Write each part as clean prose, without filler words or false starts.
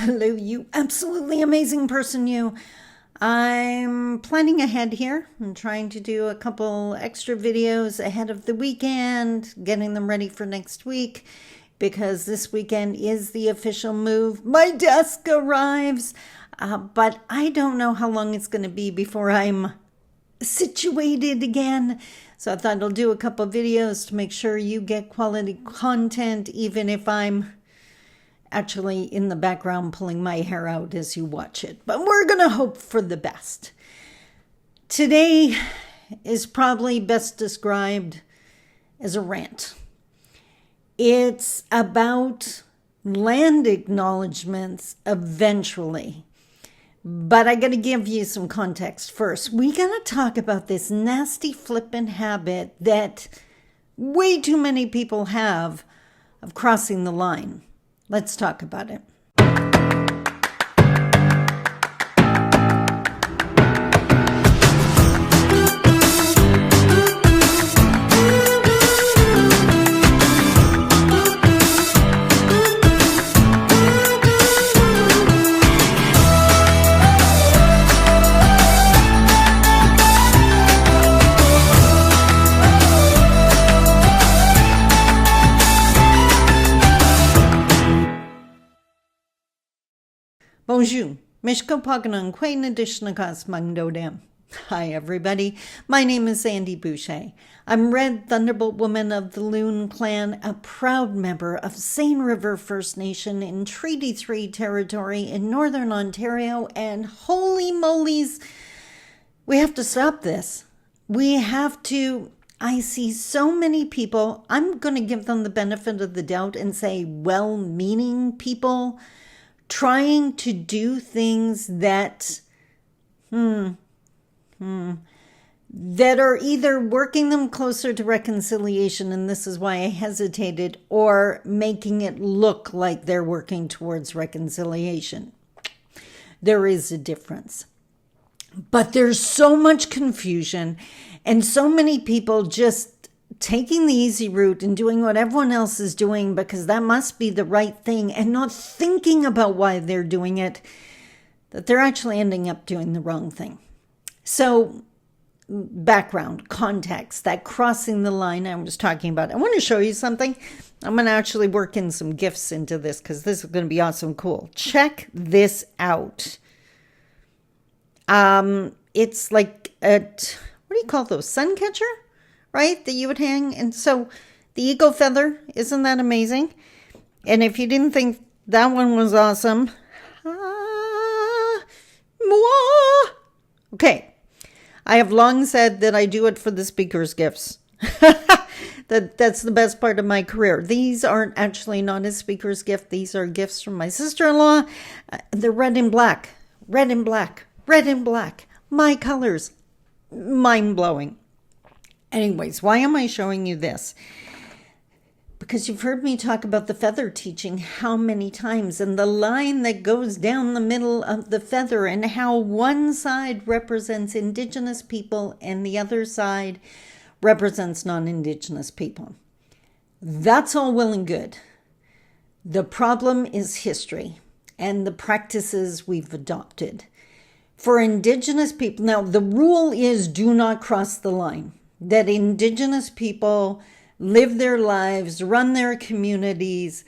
Hello, you absolutely amazing person, you. I'm planning ahead here. I'm trying to do a couple extra videos ahead of the weekend, getting them ready for next week, because this weekend is the official move. My desk arrives, but I don't know how long it's going to be before I'm situated again. So I thought I'll do a couple videos to make sure you get quality content, even if I'm actually in the background pulling my hair out as you watch it. But we're going to hope for the best. Today is probably best described as a rant. It's about land acknowledgements eventually. But I got to give you some context first. We got to talk about this nasty flippant habit that way too many people have of crossing the line. Let's talk about it. Bonjour. Mishko Paganan Quain Adishnakas Mangdodam. Hi, everybody. My name is Sandy Boucher. I'm Red Thunderbolt Woman of the Loon Clan, a proud member of Seine River First Nation in Treaty 3 territory in Northern Ontario, and holy molies, we have to stop this. We have to. I see so many people, I'm going to give them the benefit of the doubt and say well-meaning people, trying to do things that that are either working them closer to reconciliation, and this is why I hesitated, or making it look like they're working towards reconciliation. There is a difference. But there's so much confusion and so many people just taking the easy route and doing what everyone else is doing because that must be the right thing, and not thinking about why they're doing it, that they're actually ending up doing the wrong thing. So background, context, that crossing the line I was talking about. I want to show you something. I'm going to actually work in some GIFs into this because this is going to be awesome cool. Check this out. It's like a, what do you call those? Sun catcher? Right? That you would hang. And so the eagle feather, isn't that amazing? And if you didn't think that one was awesome, okay. I have long said that I do it for the speaker's gifts. That's the best part of my career. These aren't actually not a speaker's gift. These are gifts from my sister-in-law. They're red and black, red and black, red and black. My colors. Mind-blowing. Anyways, why am I showing you this? Because you've heard me talk about the feather teaching how many times, and the line that goes down the middle of the feather, and how one side represents Indigenous people and the other side represents non-Indigenous people. That's all well and good. The problem is history and the practices we've adopted. For Indigenous people, now the rule is do not cross the line. That Indigenous people live their lives, run their communities,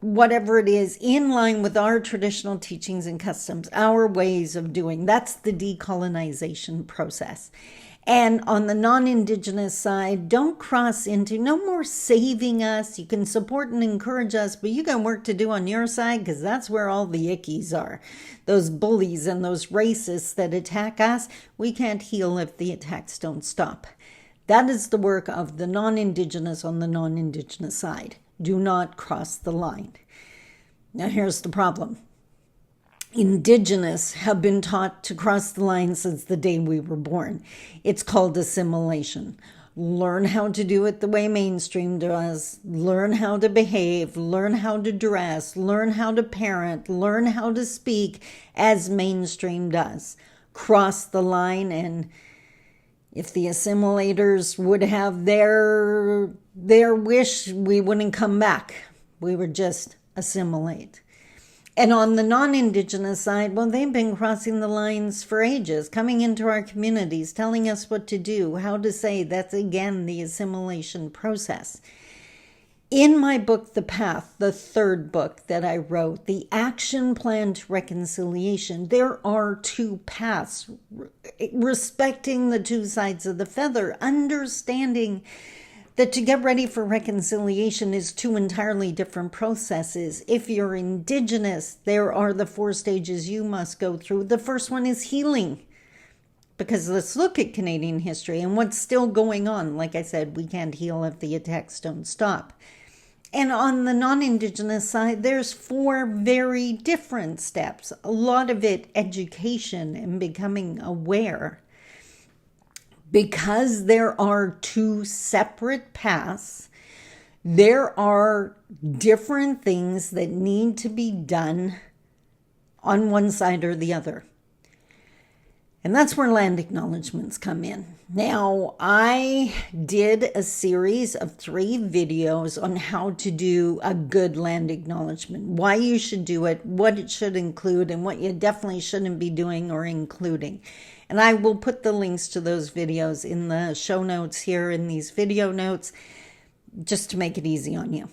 whatever it is, in line with our traditional teachings and customs, our ways of doing. That's the decolonization process. And on the non-Indigenous side, don't cross into, no more saving us. You can support and encourage us, but you got work to do on your side, because that's where all the ickies are. Those bullies and those racists that attack us, we can't heal if the attacks don't stop. That is the work of the non-Indigenous on the non-Indigenous side. Do not cross the line. Now here's the problem. Indigenous have been taught to cross the line since the day we were born. It's called assimilation. Learn how to do it the way mainstream does. Learn how to behave. Learn how to dress. Learn how to parent. Learn how to speak as mainstream does. Cross the line, and if the assimilators would have their wish, we wouldn't come back. We would just assimilate. And on the non-Indigenous side, well, they've been crossing the lines for ages, coming into our communities, telling us what to do, how to say. That's, again, the assimilation process. In my book, The Path, the third book that I wrote, The Action Plan to Reconciliation, there are two paths, respecting the two sides of the feather, understanding that to get ready for reconciliation is two entirely different processes. If you're Indigenous, there are the 4 stages you must go through. The first one is healing. Because let's look at Canadian history and what's still going on. Like I said, we can't heal if the attacks don't stop. And on the non-Indigenous side, there's 4 very different steps. A lot of it education and becoming aware. Because there are 2 separate paths, there are different things that need to be done on one side or the other. And that's where land acknowledgements come in. Now, I did a series of 3 videos on how to do a good land acknowledgement, why you should do it, what it should include, and what you definitely shouldn't be doing or including. And I will put the links to those videos in the show notes here in these video notes, just to make it easy on you.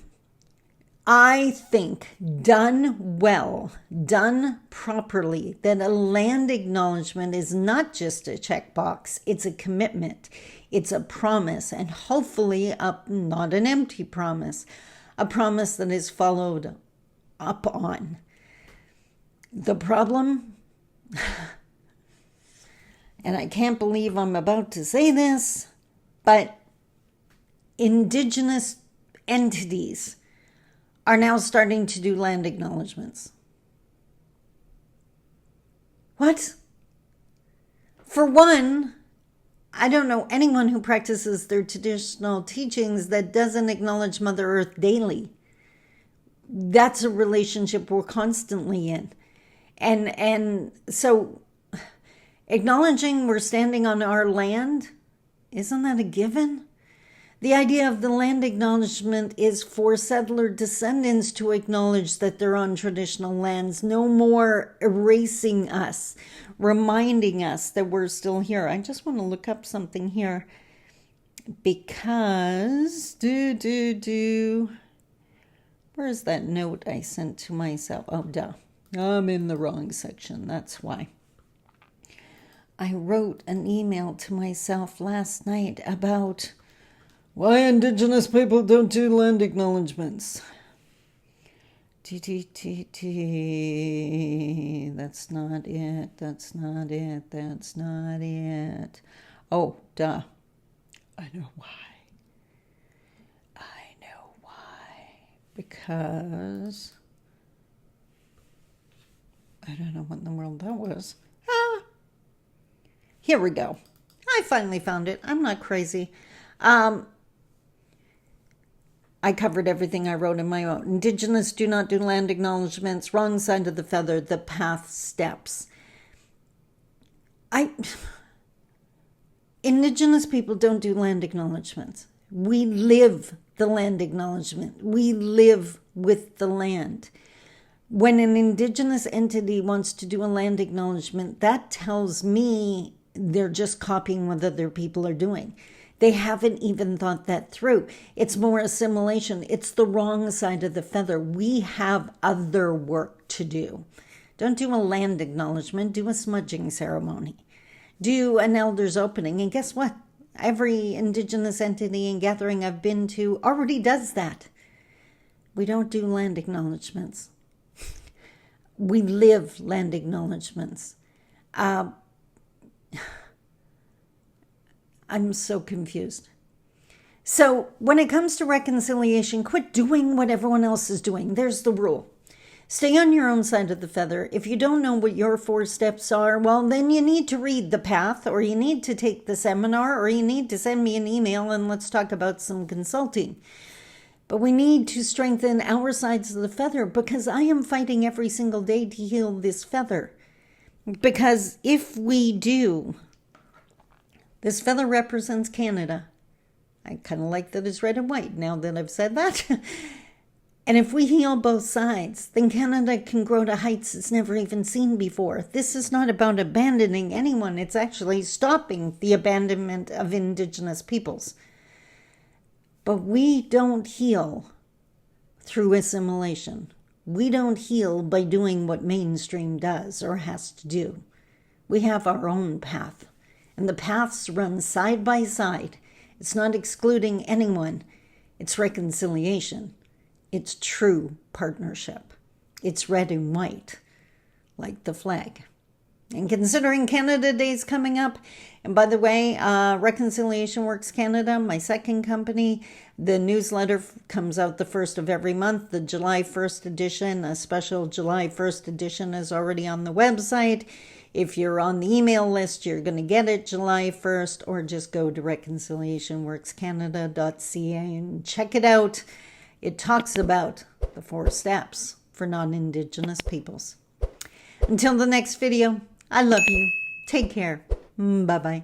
I think done well, done properly, that a land acknowledgement is not just a checkbox, it's a commitment, it's a promise, and hopefully not an empty promise, a promise that is followed up on. The problem, and I can't believe I'm about to say this, but Indigenous entities are now starting to do land acknowledgements. What? For one, I don't know anyone who practices their traditional teachings that doesn't acknowledge Mother Earth daily. That's a relationship we're constantly in. And so acknowledging we're standing on our land, isn't that a given? The idea of the land acknowledgement is for settler descendants to acknowledge that they're on traditional lands, no more erasing us, reminding us that we're still here. I just want to look up something here because, where's that note I sent to myself? Oh, duh. I'm in the wrong section, that's why. I wrote an email to myself last night about why Indigenous people don't do land acknowledgements. That's not it. That's not it. That's not it. Oh, duh. I know why. Because I don't know what in the world that was. Here we go. I finally found it. I'm not crazy. I covered everything I wrote in my own. Indigenous do not do land acknowledgements. Wrong side of the feather. The path steps. Indigenous people don't do land acknowledgements. We live the land acknowledgement. We live with the land. When an Indigenous entity wants to do a land acknowledgement, that tells me they're just copying what other people are doing. They haven't even thought that through. It's more assimilation. It's the wrong side of the feather. We have other work to do. Don't do a land acknowledgement. Do a smudging ceremony. Do an elder's opening. And guess what? Every Indigenous entity and gathering I've been to already does that. We don't do land acknowledgements. We live land acknowledgements. I'm so confused. So when it comes to reconciliation, quit doing what everyone else is doing. There's the rule. Stay on your own side of the feather. If you don't know what your 4 steps are, well, then you need to read The Path, or you need to take the seminar, or you need to send me an email and let's talk about some consulting. But we need to strengthen our sides of the feather because I am fighting every single day to heal this feather. Because if we do, this feather represents Canada. I kind of like that it's red and white now that I've said that. And if we heal both sides, then Canada can grow to heights it's never even seen before. This is not about abandoning anyone. It's actually stopping the abandonment of Indigenous peoples. But we don't heal through assimilation. We don't heal by doing what mainstream does or has to do. We have our own path, and the paths run side by side. It's not excluding anyone. It's reconciliation. It's true partnership. It's red and white, like the flag. And considering Canada Day is coming up, and by the way, Reconciliation Works Canada, my second company, the newsletter comes out the first of every month. The July 1st edition, a special July 1st edition, is already on the website. If you're on the email list, you're going to get it July 1st, or just go to reconciliationworkscanada.ca and check it out. It talks about the 4 steps for non-Indigenous peoples. Until the next video, I love you. Take care. Bye-bye.